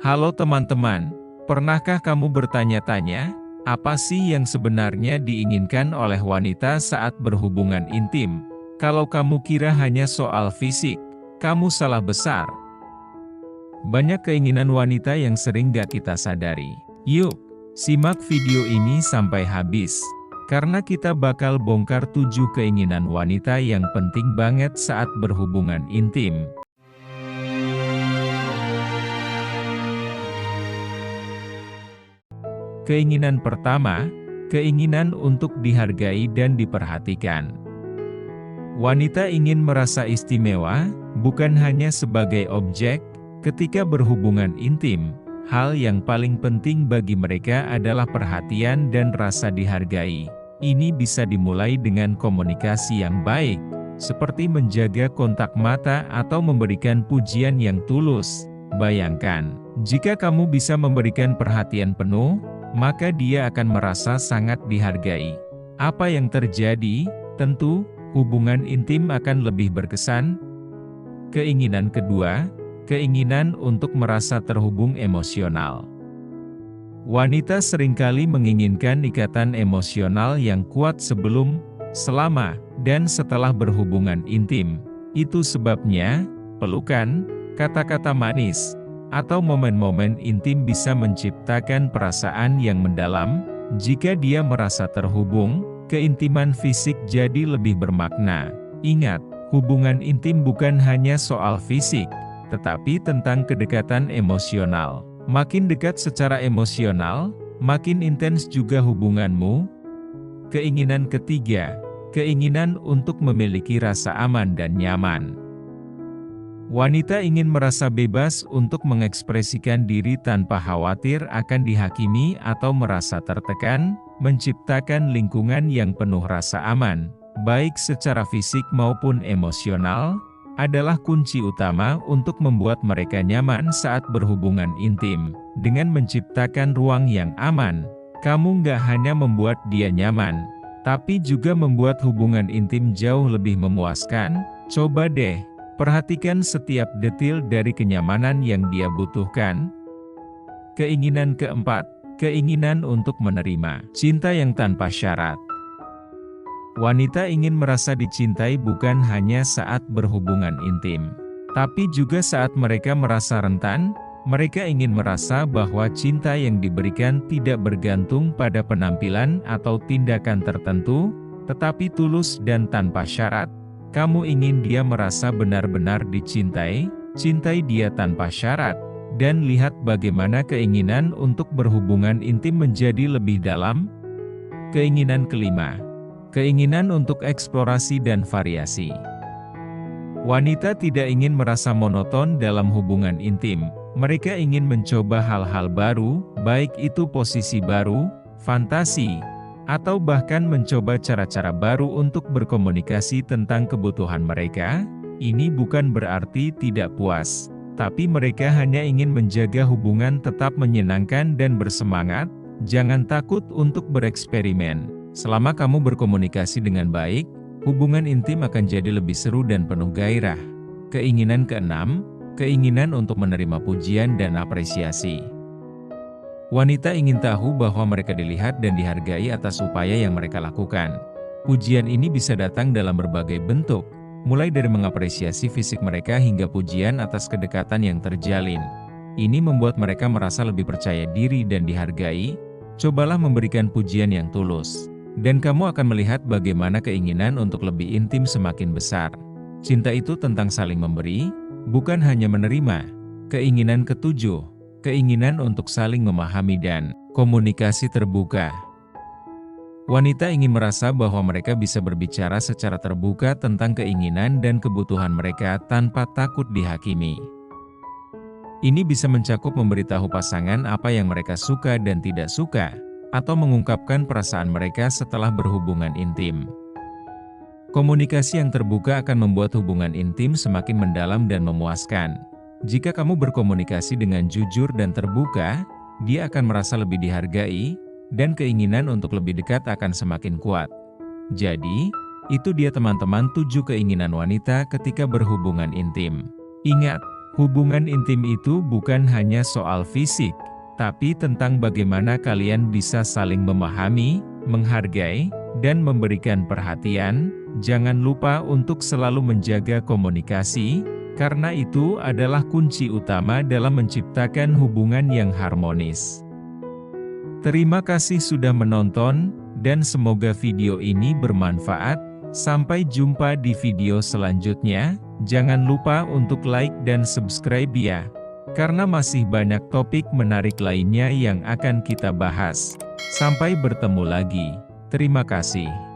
Halo teman-teman, pernahkah kamu bertanya-tanya, apa sih yang sebenarnya diinginkan oleh wanita saat berhubungan intim? Kalau kamu kira hanya soal fisik, kamu salah besar. Banyak keinginan wanita yang sering gak kita sadari. Yuk, simak video ini sampai habis. Karena kita bakal bongkar 7 keinginan wanita yang penting banget saat berhubungan intim. Keinginan pertama, keinginan untuk dihargai dan diperhatikan. Wanita ingin merasa istimewa, bukan hanya sebagai objek. Ketika berhubungan intim, hal yang paling penting bagi mereka adalah perhatian dan rasa dihargai. Ini bisa dimulai dengan komunikasi yang baik, seperti menjaga kontak mata atau memberikan pujian yang tulus. Bayangkan, jika kamu bisa memberikan perhatian penuh, maka dia akan merasa sangat dihargai. Apa yang terjadi? Tentu, hubungan intim akan lebih berkesan. Keinginan kedua, keinginan untuk merasa terhubung emosional. Wanita seringkali menginginkan ikatan emosional yang kuat sebelum, selama, dan setelah berhubungan intim. Itu sebabnya, pelukan, kata-kata manis, atau momen-momen intim bisa menciptakan perasaan yang mendalam. Jika dia merasa terhubung, keintiman fisik jadi lebih bermakna. Ingat, hubungan intim bukan hanya soal fisik, tetapi tentang kedekatan emosional. Makin dekat secara emosional, makin intens juga hubunganmu. Keinginan ketiga, keinginan untuk memiliki rasa aman dan nyaman. Wanita ingin merasa bebas untuk mengekspresikan diri tanpa khawatir akan dihakimi atau merasa tertekan, menciptakan lingkungan yang penuh rasa aman, baik secara fisik maupun emosional, adalah kunci utama untuk membuat mereka nyaman saat berhubungan intim. Dengan menciptakan ruang yang aman, kamu nggak hanya membuat dia nyaman, tapi juga membuat hubungan intim jauh lebih memuaskan. Coba deh, perhatikan setiap detil dari kenyamanan yang dia butuhkan. Keinginan keempat, keinginan untuk menerima cinta yang tanpa syarat. Wanita ingin merasa dicintai bukan hanya saat berhubungan intim, tapi juga saat mereka merasa rentan. Mereka ingin merasa bahwa cinta yang diberikan tidak bergantung pada penampilan atau tindakan tertentu, tetapi tulus dan tanpa syarat. Kamu ingin dia merasa benar-benar dicintai, cintai dia tanpa syarat, dan lihat bagaimana keinginan untuk berhubungan intim menjadi lebih dalam. Keinginan kelima, keinginan untuk eksplorasi dan variasi. Wanita tidak ingin merasa monoton dalam hubungan intim. Mereka ingin mencoba hal-hal baru, baik itu posisi baru, fantasi, atau bahkan mencoba cara-cara baru untuk berkomunikasi tentang kebutuhan mereka. Ini bukan berarti tidak puas, tapi mereka hanya ingin menjaga hubungan tetap menyenangkan dan bersemangat. Jangan takut untuk bereksperimen. Selama kamu berkomunikasi dengan baik, hubungan intim akan jadi lebih seru dan penuh gairah. Keinginan keenam, keinginan untuk menerima pujian dan apresiasi. Wanita ingin tahu bahwa mereka dilihat dan dihargai atas upaya yang mereka lakukan. Pujian ini bisa datang dalam berbagai bentuk, mulai dari mengapresiasi fisik mereka hingga pujian atas kedekatan yang terjalin. Ini membuat mereka merasa lebih percaya diri dan dihargai. Cobalah memberikan pujian yang tulus, dan kamu akan melihat bagaimana keinginan untuk lebih intim semakin besar. Cinta itu tentang saling memberi, bukan hanya menerima. Keinginan ketujuh, keinginan untuk saling memahami dan komunikasi terbuka. Wanita ingin merasa bahwa mereka bisa berbicara secara terbuka tentang keinginan dan kebutuhan mereka tanpa takut dihakimi. Ini bisa mencakup memberitahu pasangan apa yang mereka suka dan tidak suka, atau mengungkapkan perasaan mereka setelah berhubungan intim. Komunikasi yang terbuka akan membuat hubungan intim semakin mendalam dan memuaskan. Jika kamu berkomunikasi dengan jujur dan terbuka, dia akan merasa lebih dihargai, dan keinginan untuk lebih dekat akan semakin kuat. Jadi, itu dia teman-teman 7 keinginan wanita ketika berhubungan intim. Ingat, Hubungan intim itu bukan hanya soal fisik, tapi tentang bagaimana kalian bisa saling memahami, menghargai, dan memberikan perhatian. Jangan lupa untuk selalu menjaga komunikasi, karena itu adalah kunci utama dalam menciptakan hubungan yang harmonis. Terima kasih sudah menonton, dan semoga video ini bermanfaat. Sampai jumpa di video selanjutnya. Jangan lupa untuk like dan subscribe ya, karena masih banyak topik menarik lainnya yang akan kita bahas. Sampai bertemu lagi. Terima kasih.